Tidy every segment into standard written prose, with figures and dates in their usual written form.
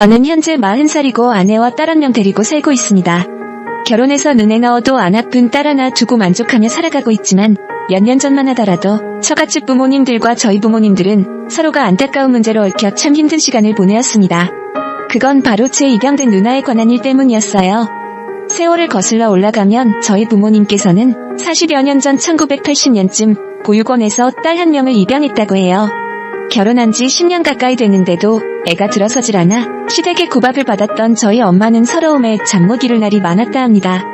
저는 현재 40살이고 아내와 딸 1명 데리고 살고 있습니다. 결혼해서 눈에 넣어도 안 아픈 딸 하나 두고 만족하며 살아가고 있지만 몇 년 전만 하더라도 처갓집 부모님들과 저희 부모님들은 서로가 안타까운 문제로 얽혀 참 힘든 시간을 보내었습니다. 그건 바로 제 입양된 누나에 관한 일 때문이었어요. 세월을 거슬러 올라가면 저희 부모님께서는 40여 년 전 1980년쯤 보육원에서 딸 1명을 입양했다고 해요. 결혼한 지 10년 가까이 됐는데도 애가 들어서질 않아 시댁의 구박을 받았던 저희 엄마는 서러움에 잠 못 이룰 날이 많았다 합니다.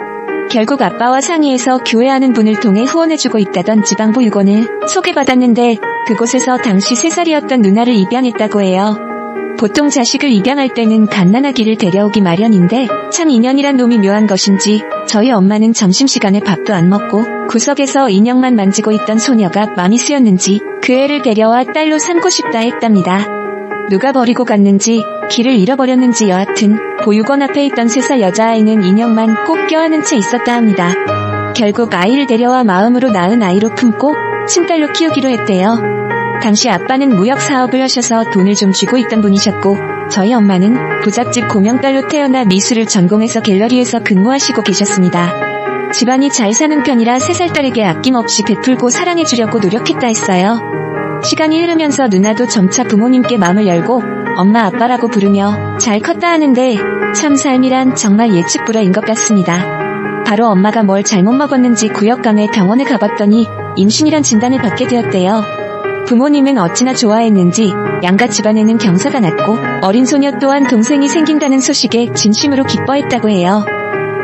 결국 아빠와 상의해서 교회하는 분을 통해 후원해주고 있다던 지방보육원을 소개받았는데 그곳에서 당시 3살이었던 누나를 입양했다고 해요. 보통 자식을 입양할 때는 갓난아기를 데려오기 마련인데 참 인연이란 놈이 묘한 것인지 저희 엄마는 점심시간에 밥도 안 먹고 구석에서 인형만 만지고 있던 소녀가 마음이 쓰였는지 그 애를 데려와 딸로 삼고 싶다 했답니다. 누가 버리고 갔는지 길을 잃어버렸는지 여하튼 보육원 앞에 있던 3살 여자아이는 인형만 꼭 껴안은 채 있었다 합니다. 결국 아이를 데려와 마음으로 낳은 아이로 품고 친딸로 키우기로 했대요. 당시 아빠는 무역사업을 하셔서 돈을 좀 쥐고 있던 분이셨고 저희 엄마는 부잣집 고명딸로 태어나 미술을 전공해서 갤러리에서 근무하시고 계셨습니다. 집안이 잘 사는 편이라 3살 딸에게 아낌없이 베풀고 사랑해주려고 노력했다 했어요. 시간이 흐르면서 누나도 점차 부모님께 마음을 열고 엄마 아빠라고 부르며 잘 컸다 하는데 참 삶이란 정말 예측 불허인 것 같습니다. 바로 엄마가 뭘 잘못 먹었는지 구역감에 병원에 가봤더니 임신이란 진단을 받게 되었대요. 부모님은 어찌나 좋아했는지 양가 집안에는 경사가 났고 어린 소녀 또한 동생이 생긴다는 소식에 진심으로 기뻐했다고 해요.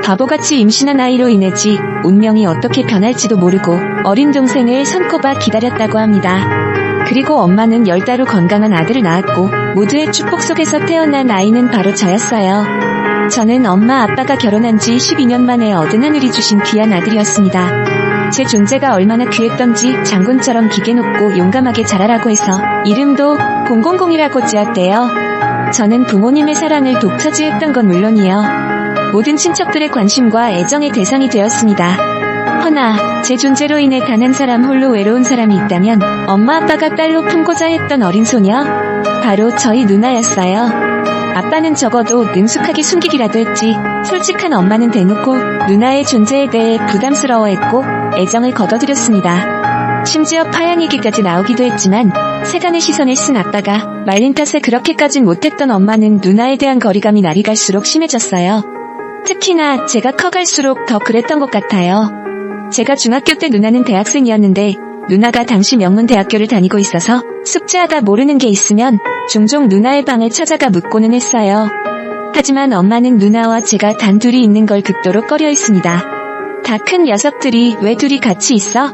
바보같이 임신한 아이로 인해지 운명이 어떻게 변할지도 모르고 어린 동생을 손꼽아 기다렸다고 합니다. 그리고 엄마는 10달 후 건강한 아들을 낳았고 모두의 축복 속에서 태어난 아이는 바로 저였어요. 저는 엄마 아빠가 결혼한 지 12년 만에 얻은 하늘이 주신 귀한 아들이었습니다. 제 존재가 얼마나 귀했던지 장군처럼 기계 높고 용감하게 자라라고 해서 이름도 000이라고 지었대요. 저는 부모님의 사랑을 독차지했던 건 물론이요. 모든 친척들의 관심과 애정의 대상이 되었습니다. 허나 제 존재로 인해 단 한 사람 홀로 외로운 사람이 있다면 엄마 아빠가 딸로 품고자 했던 어린 소녀? 바로 저희 누나였어요. 아빠는 적어도 능숙하게 숨기기라도 했지 솔직한 엄마는 대놓고 누나의 존재에 대해 부담스러워했고 애정을 거둬들였습니다. 심지어 파양 얘기까지 나오기도 했지만 세간의 시선을 쓴 아빠가 말린 탓에 그렇게까진 못했던 엄마는 누나에 대한 거리감이 날이 갈수록 심해졌어요. 특히나 제가 커갈수록 더 그랬던 것 같아요. 제가 중학교 때 누나는 대학생이었는데 누나가 당시 명문대학교를 다니고 있어서 숙제하다 모르는 게 있으면 종종 누나의 방을 찾아가 묻고는 했어요. 하지만 엄마는 누나와 제가 단둘이 있는 걸 극도로 꺼려했습니다. 다 큰 녀석들이 왜 둘이 같이 있어?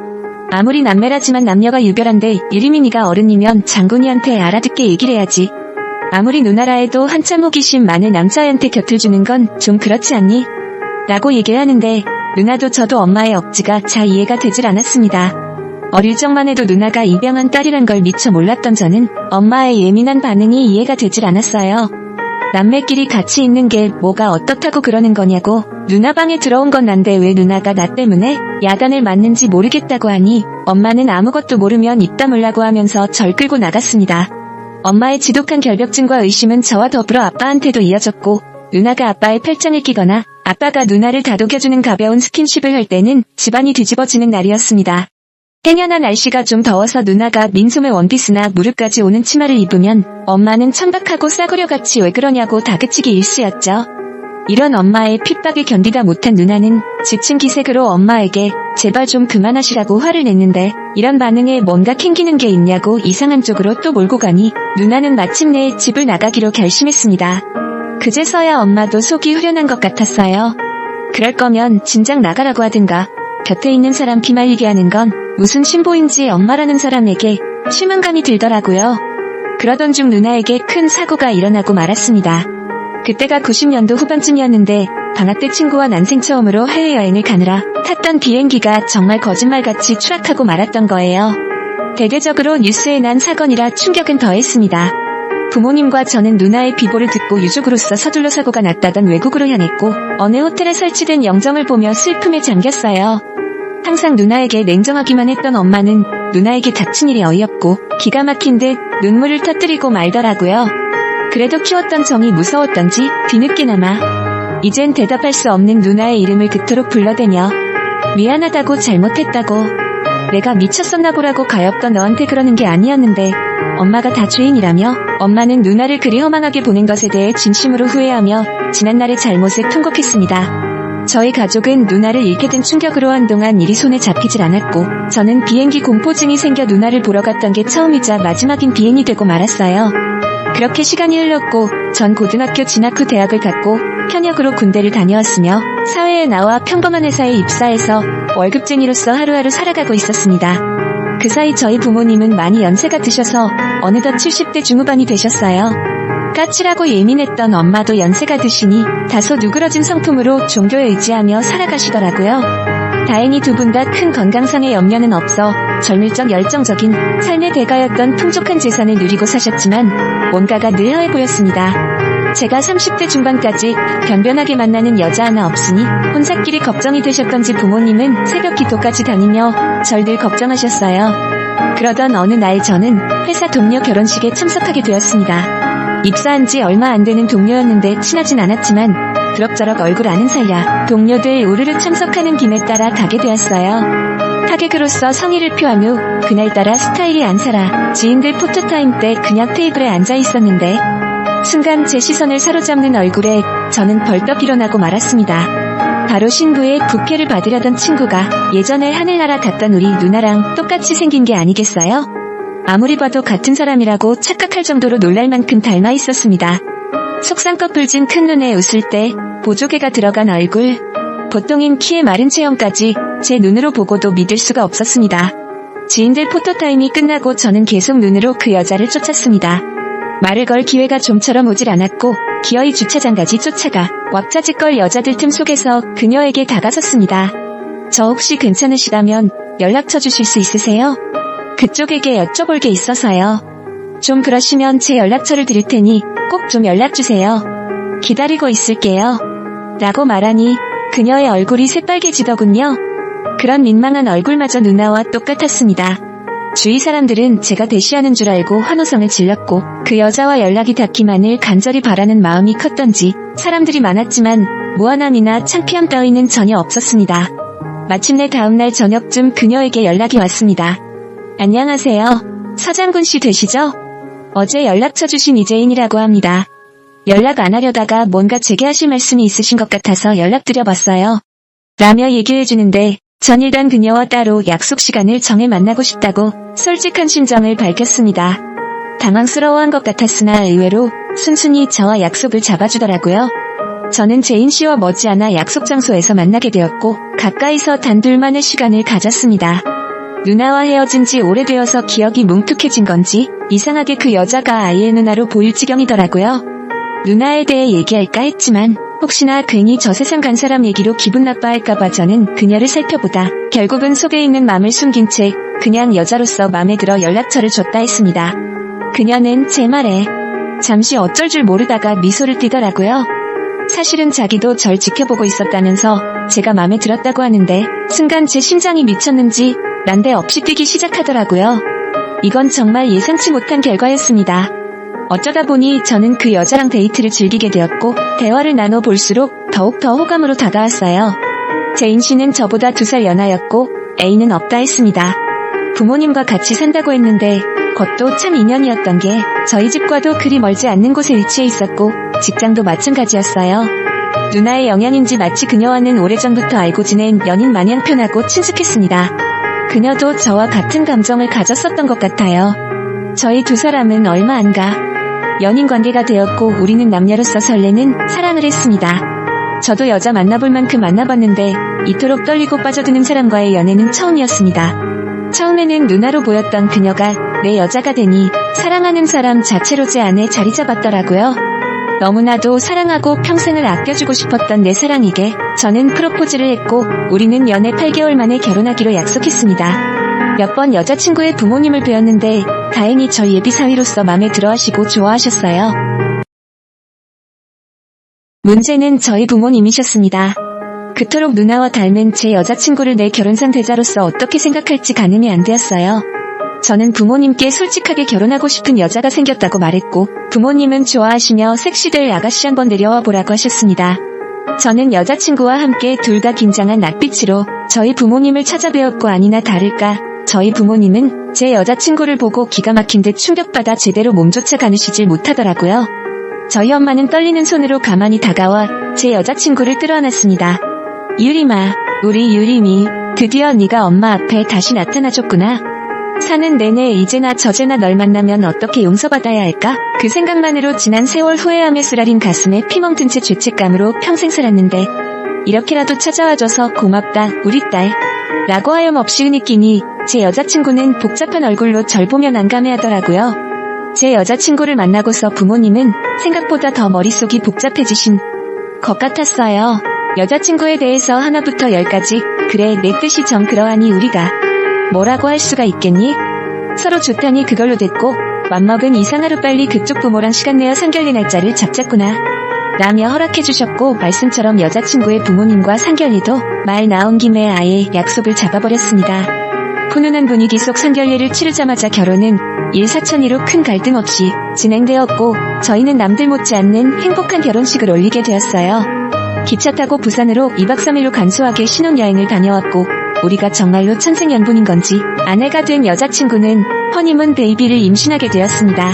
아무리 남매라지만 남녀가 유별한데 이름이 네가 어른이면 장군이한테 알아듣게 얘기를 해야지. 아무리 누나라 해도 한참 호기심 많은 남자애한테 곁을 주는 건 좀 그렇지 않니? 라고 얘기를 하는데 누나도 저도 엄마의 억지가 잘 이해가 되질 않았습니다. 어릴 적만 해도 누나가 입양한 딸이란 걸 미처 몰랐던 저는 엄마의 예민한 반응이 이해가 되질 않았어요. 남매끼리 같이 있는 게 뭐가 어떻다고 그러는 거냐고 누나 방에 들어온 건 난데 왜 누나가 나 때문에 야단을 맞는지 모르겠다고 하니 엄마는 아무것도 모르면 입 다물라고 하면서 절 끌고 나갔습니다. 엄마의 지독한 결벽증과 의심은 저와 더불어 아빠한테도 이어졌고 누나가 아빠의 팔짱을 끼거나 아빠가 누나를 다독여주는 가벼운 스킨십을 할 때는 집안이 뒤집어지는 날이었습니다. 해녀나 날씨가 좀 더워서 누나가 민소매 원피스나 무릎까지 오는 치마를 입으면 엄마는 천박하고 싸구려같이 왜 그러냐고 다그치기 일쑤였죠. 이런 엄마의 핍박을 견디다 못한 누나는 지친 기색으로 엄마에게 제발 좀 그만하시라고 화를 냈는데 이런 반응에 뭔가 캥기는 게 있냐고 이상한 쪽으로 또 몰고 가니 누나는 마침내 집을 나가기로 결심했습니다. 그제서야 엄마도 속이 후련한 것 같았어요. 그럴 거면 진작 나가라고 하든가. 곁에 있는 사람 피말리게 하는 건 무슨 신보인지 엄마라는 사람에게 실망감이 들더라고요. 그러던 중 누나에게 큰 사고가 일어나고 말았습니다. 그때가 90년도 후반쯤이었는데 방학 때 친구와 난생 처음으로 해외여행을 가느라 탔던 비행기가 정말 거짓말같이 추락하고 말았던 거예요. 대대적으로 뉴스에 난 사건이라 충격은 더했습니다. 부모님과 저는 누나의 비보를 듣고 유족으로서 서둘러 사고가 났다던 외국으로 향했고 어느 호텔에 설치된 영정을 보며 슬픔에 잠겼어요. 항상 누나에게 냉정하기만 했던 엄마는 누나에게 닥친 일이 어이없고 기가 막힌 듯 눈물을 터뜨리고 말더라고요. 그래도 키웠던 정이 무서웠던지 뒤늦게나마 이젠 대답할 수 없는 누나의 이름을 그토록 불러대며 미안하다고 잘못했다고 내가 미쳤었나 보라고 가엾던 너한테 그러는 게 아니었는데 엄마가 다 죄인이라며 엄마는 누나를 그리 허망하게 보낸 것에 대해 진심으로 후회하며 지난날의 잘못을 통곡했습니다. 저희 가족은 누나를 잃게 된 충격으로 한동안 일이 손에 잡히질 않았고 저는 비행기 공포증이 생겨 누나를 보러 갔던 게 처음이자 마지막인 비행이 되고 말았어요. 그렇게 시간이 흘렀고 전 고등학교 진학 후 대학을 갔고 현역으로 군대를 다녀왔으며 사회에 나와 평범한 회사에 입사해서 월급쟁이로서 하루하루 살아가고 있었습니다. 그 사이 저희 부모님은 많이 연세가 드셔서 어느덧 70대 중후반이 되셨어요. 까칠하고 예민했던 엄마도 연세가 드시니 다소 누그러진 성품으로 종교에 의지하며 살아가시더라고요. 다행히 두 분 다 큰 건강상의 염려는 없어 젊을 적 열정적인 삶의 대가였던 풍족한 재산을 누리고 사셨지만 뭔가가 늘 허해 보였습니다. 제가 30대 중반까지 변변하게 만나는 여자 하나 없으니 혼사끼리 걱정이 되셨던지 부모님은 새벽 기도까지 다니며 절 늘 걱정하셨어요. 그러던 어느 날 저는 회사 동료 결혼식에 참석하게 되었습니다. 입사한 지 얼마 안 되는 동료였는데 친하진 않았지만 그럭저럭 얼굴 아는 사이라 동료들 우르르 참석하는 김에 따라 가게 되었어요. 하객으로서 성의를 표한 후 그날따라 스타일이 안 살아 지인들 포토타임 때 그냥 테이블에 앉아 있었는데 순간 제 시선을 사로잡는 얼굴에 저는 벌떡 일어나고 말았습니다. 바로 신부의 부케를 받으려던 친구가 예전에 하늘나라 갔던 우리 누나랑 똑같이 생긴 게 아니겠어요? 아무리 봐도 같은 사람이라고 착각할 정도로 놀랄 만큼 닮아 있었습니다. 속상껏 불진 큰 눈에 웃을 때 보조개가 들어간 얼굴, 보통인 키에 마른 체형까지 제 눈으로 보고도 믿을 수가 없었습니다. 지인들 포토타임이 끝나고 저는 계속 눈으로 그 여자를 쫓았습니다. 말을 걸 기회가 좀처럼 오질 않았고 기어이 주차장까지 쫓아가 왁자지껄 여자들 틈 속에서 그녀에게 다가섰습니다. 저 혹시 괜찮으시다면 연락처 주실 수 있으세요? 그쪽에게 여쭤볼 게 있어서요. 좀 그러시면 제 연락처를 드릴 테니 꼭 좀 연락주세요. 기다리고 있을게요. 라고 말하니 그녀의 얼굴이 새빨개지더군요. 그런 민망한 얼굴마저 누나와 똑같았습니다. 주위 사람들은 제가 대시하는 줄 알고 환호성을 질렀고 그 여자와 연락이 닿기만을 간절히 바라는 마음이 컸던지 사람들이 많았지만 무안함이나 창피함 따위는 전혀 없었습니다. 마침내 다음날 저녁쯤 그녀에게 연락이 왔습니다. 안녕하세요. 서장군 씨 되시죠? 어제 연락처 주신 이재인이라고 합니다. 연락 안 하려다가 뭔가 제게 하실 말씀이 있으신 것 같아서 연락드려봤어요. 라며 얘기해주는데 전 일단 그녀와 따로 약속 시간을 정해 만나고 싶다고 솔직한 심정을 밝혔습니다. 당황스러워한 것 같았으나 의외로 순순히 저와 약속을 잡아주더라고요. 저는 제인 씨와 머지않아 약속 장소에서 만나게 되었고 가까이서 단둘만의 시간을 가졌습니다. 누나와 헤어진 지 오래되어서 기억이 뭉툭해진 건지 이상하게 그 여자가 아이의 누나로 보일 지경이더라고요. 누나에 대해 얘기할까 했지만 혹시나 괜히 저 세상 간 사람 얘기로 기분 나빠할까봐 저는 그녀를 살펴보다 결국은 속에 있는 맘을 숨긴 채 그냥 여자로서 맘에 들어 연락처를 줬다 했습니다. 그녀는 제 말에 잠시 어쩔 줄 모르다가 미소를 띠더라고요. 사실은 자기도 절 지켜보고 있었다면서 제가 맘에 들었다고 하는데 순간 제 심장이 미쳤는지 난데없이 뛰기 시작하더라고요. 이건 정말 예상치 못한 결과였습니다. 어쩌다 보니 저는 그 여자랑 데이트를 즐기게 되었고 대화를 나눠볼수록 더욱더 호감으로 다가왔어요. 제인 씨는 저보다 2살 연하였고 애인은 없다 했습니다. 부모님과 같이 산다고 했는데 그것도 참 인연이었던 게 저희 집과도 그리 멀지 않는 곳에 위치해 있었고 직장도 마찬가지였어요. 누나의 영향인지 마치 그녀와는 오래전부터 알고 지낸 연인 마냥 편하고 친숙했습니다. 그녀도 저와 같은 감정을 가졌었던 것 같아요. 저희 두 사람은 얼마 안 가 연인 관계가 되었고 우리는 남녀로서 설레는 사랑을 했습니다. 저도 여자 만나볼 만큼 만나봤는데 이토록 떨리고 빠져드는 사람과의 연애는 처음이었습니다. 처음에는 누나로 보였던 그녀가 내 여자가 되니 사랑하는 사람 자체로 제 안에 자리 잡았더라고요. 너무나도 사랑하고 평생을 아껴주고 싶었던 내 사랑에게 저는 프로포즈를 했고 우리는 연애 8개월 만에 결혼하기로 약속했습니다. 몇 번 여자친구의 부모님을 뵈었는데 다행히 저희 예비 사위로서 마음에 들어하시고 좋아하셨어요. 문제는 저희 부모님이셨습니다. 그토록 누나와 닮은 제 여자친구를 내 결혼상 대자로서 어떻게 생각할지 가늠이 안 되었어요. 저는 부모님께 솔직하게 결혼하고 싶은 여자가 생겼다고 말했고 부모님은 좋아하시며 섹시될 아가씨 한번 데려와 보라고 하셨습니다. 저는 여자친구와 함께 둘 다 긴장한 낯빛으로 저희 부모님을 찾아뵈었고 아니나 다를까 저희 부모님은 제 여자친구를 보고 기가 막힌 듯 충격받아 제대로 몸조차 가누시질 못하더라고요. 저희 엄마는 떨리는 손으로 가만히 다가와 제 여자친구를 끌어안았습니다. 유림아, 우리 유림이 드디어 네가 엄마 앞에 다시 나타나줬구나. 사는 내내 이제나 저제나 널 만나면 어떻게 용서받아야 할까? 그 생각만으로 지난 세월 후회함에 쓰라린 가슴에 피멍든 채 죄책감으로 평생 살았는데 이렇게라도 찾아와줘서 고맙다 우리 딸 라고 하염없이 흐느끼니 제 여자친구는 복잡한 얼굴로 절 보며 난감해하더라고요. 제 여자친구를 만나고서 부모님은 생각보다 더 머릿속이 복잡해지신 것 같았어요. 여자친구에 대해서 하나부터 열까지 그래 내 뜻이 정 그러하니 우리가 뭐라고 할 수가 있겠니? 서로 좋다니 그걸로 됐고 맘먹은 이상 하루빨리 그쪽 부모랑 시간 내어 상견례 날짜를 잡자꾸나 라며 허락해주셨고 말씀처럼 여자친구의 부모님과 상견례도 말 나온 김에 아예 약속을 잡아버렸습니다. 훈훈한 분위기 속 상견례를 치르자마자 결혼은 일사천리로 큰 갈등 없이 진행되었고 저희는 남들 못지않는 행복한 결혼식을 올리게 되었어요. 기차 타고 부산으로 2박 3일로 간소하게 신혼여행을 다녀왔고 우리가 정말로 천생연분인 건지 아내가 된 여자친구는 허니문 베이비를 임신하게 되었습니다.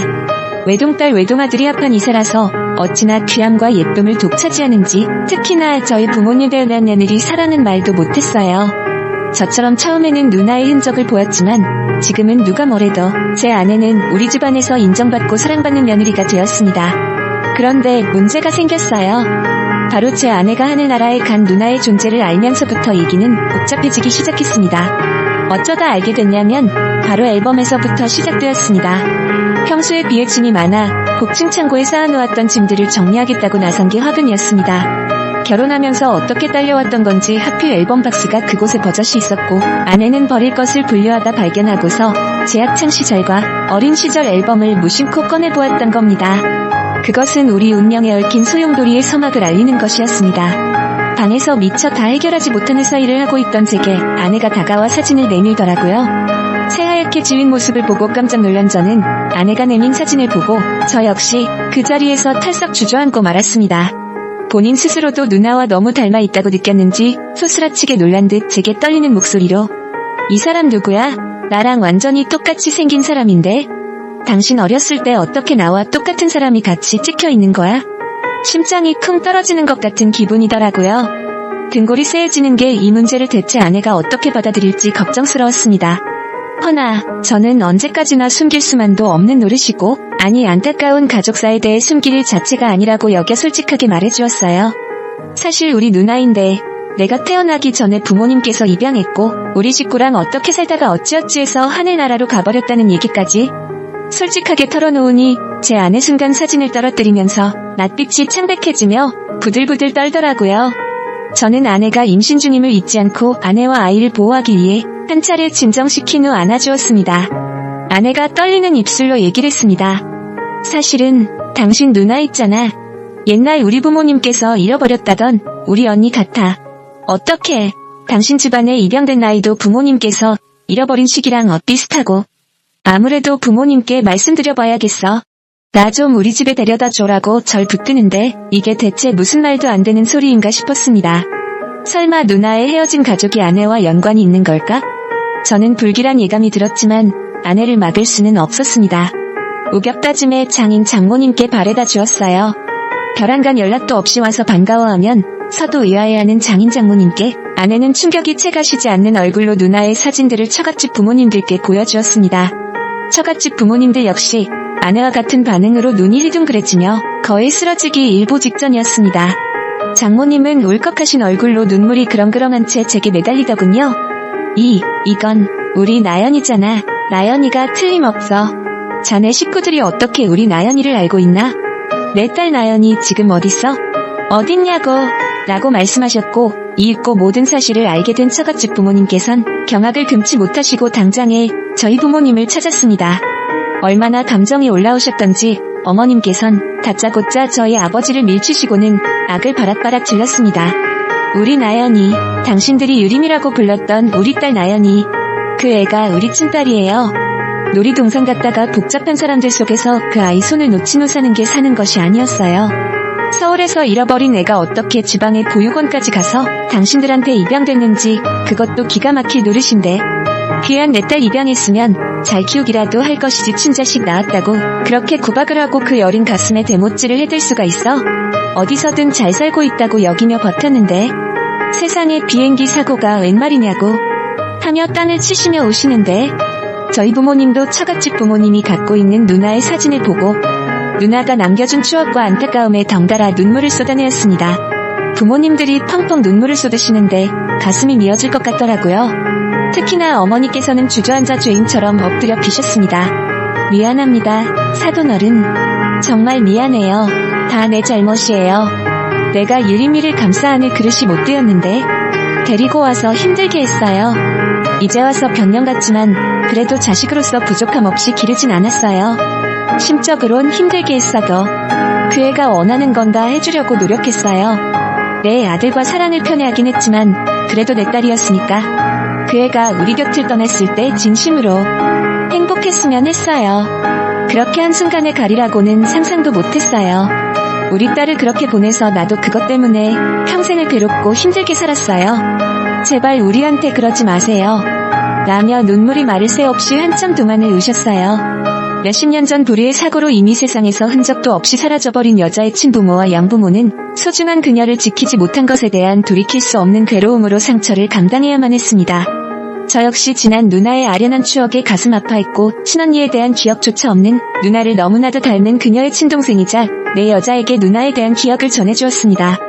외동딸 외동아들이 합한 이세라서 어찌나 귀함과 예쁨을 독차지하는지 특히나 저희 부모님 대한 며느리 사랑은 말도 못했어요. 저처럼 처음에는 누나의 흔적을 보였지만 지금은 누가 뭐래도 제 아내는 우리 집안에서 인정받고 사랑받는 며느리가 되었습니다. 그런데 문제가 생겼어요. 바로 제 아내가 하늘나라에 간 누나의 존재를 알면서부터 얘기는 복잡해지기 시작했습니다. 어쩌다 알게 됐냐면 바로 앨범에서부터 시작되었습니다. 평소에 비해 짐이 많아 복층 창고에 쌓아놓았던 짐들을 정리하겠다고 나선 게 화근이었습니다. 결혼하면서 어떻게 딸려왔던 건지 하필 앨범 박스가 그곳에 버젓이 있었고 아내는 버릴 것을 분류하다 발견하고서 제 학창 시절과 어린 시절 앨범을 무심코 꺼내보았던 겁니다. 그것은 우리 운명에 얽힌 소용돌이의 서막을 알리는 것이었습니다. 방에서 미처 다 해결하지 못하는 사이를 하고 있던 제게 아내가 다가와 사진을 내밀더라고요. 새하얗게 지운 모습을 보고 깜짝 놀란 저는 아내가 내민 사진을 보고 저 역시 그 자리에서 털썩 주저앉고 말았습니다. 본인 스스로도 누나와 너무 닮아 있다고 느꼈는지 소스라치게 놀란 듯 제게 떨리는 목소리로 이 사람 누구야? 나랑 완전히 똑같이 생긴 사람인데? 당신 어렸을 때 어떻게 나와 똑같은 사람이 같이 찍혀 있는 거야? 심장이 쿵 떨어지는 것 같은 기분이더라고요. 등골이 쎄해지는 게 이 문제를 대체 아내가 어떻게 받아들일지 걱정스러웠습니다. 허나 저는 언제까지나 숨길 수만도 없는 노릇이고 아니 안타까운 가족사에 대해 숨길 일 자체가 아니라고 여겨 솔직하게 말해주었어요. 사실 우리 누나인데 내가 태어나기 전에 부모님께서 입양했고 우리 식구랑 어떻게 살다가 어찌어찌 해서 하늘나라로 가버렸다는 얘기까지 솔직하게 털어놓으니 제 아내 순간 사진을 떨어뜨리면서 낯빛이 창백해지며 부들부들 떨더라고요. 저는 아내가 임신 중임을 잊지 않고 아내와 아이를 보호하기 위해 한 차례 진정시킨 후 안아주었습니다. 아내가 떨리는 입술로 얘기를 했습니다. 사실은 당신 누나 있잖아. 옛날 우리 부모님께서 잃어버렸다던 우리 언니 같아. 어떻게 당신 집안에 입양된 나이도 부모님께서 잃어버린 시기랑 엇비슷하고 아무래도 부모님께 말씀드려봐야겠어. 나 좀 우리 집에 데려다 줘라고 절 붙드는데 이게 대체 무슨 말도 안 되는 소리인가 싶었습니다. 설마 누나의 헤어진 가족이 아내와 연관이 있는 걸까? 저는 불길한 예감이 들었지만 아내를 막을 수는 없었습니다. 우겹다짐에 장인 장모님께 바래다 주었어요. 별안간 연락도 없이 와서 반가워하면 서도 의아해하는 장인 장모님께 아내는 충격이 채가시지 않는 얼굴로 누나의 사진들을 처갓집 부모님들께 보여주었습니다. 처갓집 부모님들 역시 아내와 같은 반응으로 눈이 휘둥그레지며 거의 쓰러지기 일보 직전이었습니다. 장모님은 울컥하신 얼굴로 눈물이 그렁그렁한 채 제게 매달리더군요. 이건 우리 나연이잖아. 나연이가 틀림없어. 자네 식구들이 어떻게 우리 나연이를 알고 있나? 내 딸 나연이 지금 어딨어? 어딨냐고 라고 말씀하셨고 이윽고 모든 사실을 알게 된 처갓집 부모님께선 경악을 금치 못하시고 당장에 저희 부모님을 찾았습니다. 얼마나 감정이 올라오셨던지 어머님께선 다짜고짜 저희 아버지를 밀치시고는 악을 바락바락 질렀습니다. 우리 나연이, 당신들이 유림이라고 불렀던 우리 딸 나연이, 그 애가 우리 친딸이에요. 놀이동산 갔다가 복잡한 사람들 속에서 그 아이 손을 놓친 후 사는 게 사는 것이 아니었어요. 서울에서 잃어버린 애가 어떻게 지방의 보육원까지 가서 당신들한테 입양됐는지 그것도 기가 막힐 노릇인데 귀한 내 딸 입양했으면 잘 키우기라도 할 것이지 친자식 낳았다고 그렇게 구박을 하고 그 여린 가슴에 대못질을 해댈 수가 있어? 어디서든 잘 살고 있다고 여기며 버텼는데 세상에 비행기 사고가 웬 말이냐고 하며 땅을 치시며 우시는데 저희 부모님도 처갓집 부모님이 갖고 있는 누나의 사진을 보고 누나가 남겨준 추억과 안타까움에 덩달아 눈물을 쏟아내었습니다. 부모님들이 펑펑 눈물을 쏟으시는데 가슴이 미어질 것 같더라고요. 특히나 어머니께서는 주저앉아 죄인처럼 엎드려 비셨습니다. 미안합니다. 사돈어른. 정말 미안해요. 다 내 잘못이에요. 내가 유리미를 감싸 안을 그릇이 못 되었는데 데리고 와서 힘들게 했어요. 이제 와서 변명 같지만 그래도 자식으로서 부족함 없이 기르진 않았어요. 심적으론 힘들게 했어도 그 애가 원하는 건 다 해주려고 노력했어요. 내 아들과 사랑을 편애하긴 했지만 그래도 내 딸이었으니까 그 애가 우리 곁을 떠났을 때 진심으로 행복했으면 했어요. 그렇게 한순간에 가리라고는 상상도 못했어요. 우리 딸을 그렇게 보내서 나도 그것 때문에 평생을 괴롭고 힘들게 살았어요. 제발 우리한테 그러지 마세요. 라며 눈물이 마를 새 없이 한참 동안을 우셨어요. 몇십 년 전 불의의 사고로 이미 세상에서 흔적도 없이 사라져버린 여자의 친부모와 양부모는 소중한 그녀를 지키지 못한 것에 대한 돌이킬 수 없는 괴로움으로 상처를 감당해야만 했습니다. 저 역시 지난 누나의 아련한 추억에 가슴 아파했고 친언니에 대한 기억조차 없는 누나를 너무나도 닮은 그녀의 친동생이자 내 여자에게 누나에 대한 기억을 전해주었습니다.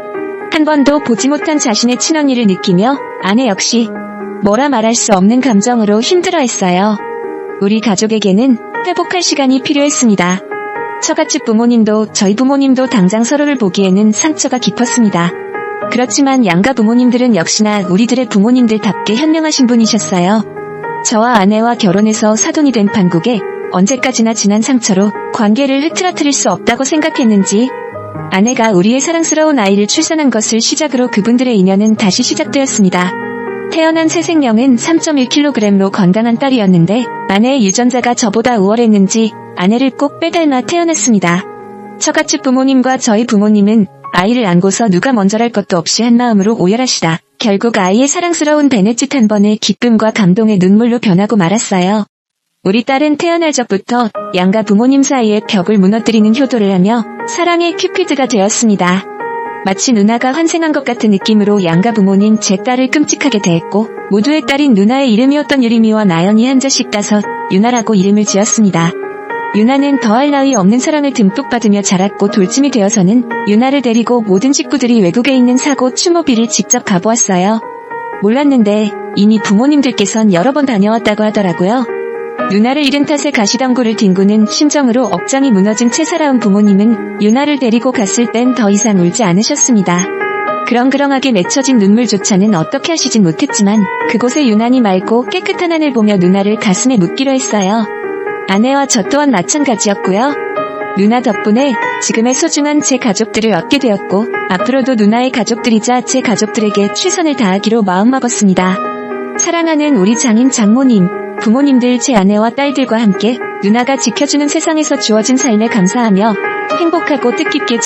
한 번도 보지 못한 자신의 친언니를 느끼며 아내 역시 뭐라 말할 수 없는 감정으로 힘들어했어요. 우리 가족에게는 회복할 시간이 필요했습니다. 처갓집 부모님도 저희 부모님도 당장 서로를 보기에는 상처가 깊었습니다. 그렇지만 양가 부모님들은 역시나 우리들의 부모님들답게 현명하신 분이셨어요. 저와 아내와 결혼해서 사돈이 된 판국에 언제까지나 지난 상처로 관계를 흐트러뜨릴 수 없다고 생각했는지 아내가 우리의 사랑스러운 아이를 출산한 것을 시작으로 그분들의 인연은 다시 시작되었습니다. 태어난 새 생명은 3.1kg로 건강한 딸이었는데 아내의 유전자가 저보다 우월했는지 아내를 꼭 빼닮아 태어났습니다. 처갓집 부모님과 저희 부모님은 아이를 안고서 누가 먼저랄 것도 없이 한마음으로 오열하시다 결국 아이의 사랑스러운 베넷짓 한 번에 기쁨과 감동의 눈물로 변하고 말았어요. 우리 딸은 태어날 적부터 양가 부모님 사이의 벽을 무너뜨리는 효도를 하며 사랑의 큐피드가 되었습니다. 마치 누나가 환생한 것 같은 느낌으로 양가 부모님 제 딸을 끔찍하게 대했고 모두의 딸인 누나의 이름이었던 유리미와 나연이 한 자씩 따서 유나라고 이름을 지었습니다. 유나는 더할 나위 없는 사랑을 듬뿍 받으며 자랐고 돌쯤이 되어서는 유나를 데리고 모든 식구들이 외국에 있는 사고 추모비를 직접 가보았어요. 몰랐는데 이미 부모님들께선 여러 번 다녀왔다고 하더라고요. 누나를 잃은 탓에 가시덤굴을 뒹구는 심정으로 억장이 무너진 채 살아온 부모님은 유나를 데리고 갔을 땐 더 이상 울지 않으셨습니다. 그렁그렁하게 맺혀진 눈물조차는 어떻게 하시진 못했지만 그곳에 유난히 맑고 깨끗한 하늘 보며 누나를 가슴에 묻기로 했어요. 아내와 저 또한 마찬가지였고요. 누나 덕분에 지금의 소중한 제 가족들을 얻게 되었고 앞으로도 누나의 가족들이자 제 가족들에게 최선을 다하기로 마음먹었습니다. 사랑하는 우리 장인 장모님, 부모님들 제 아내와 딸들과 함께 누나가 지켜주는 세상에서 주어진 삶에 감사하며 행복하고 뜻깊게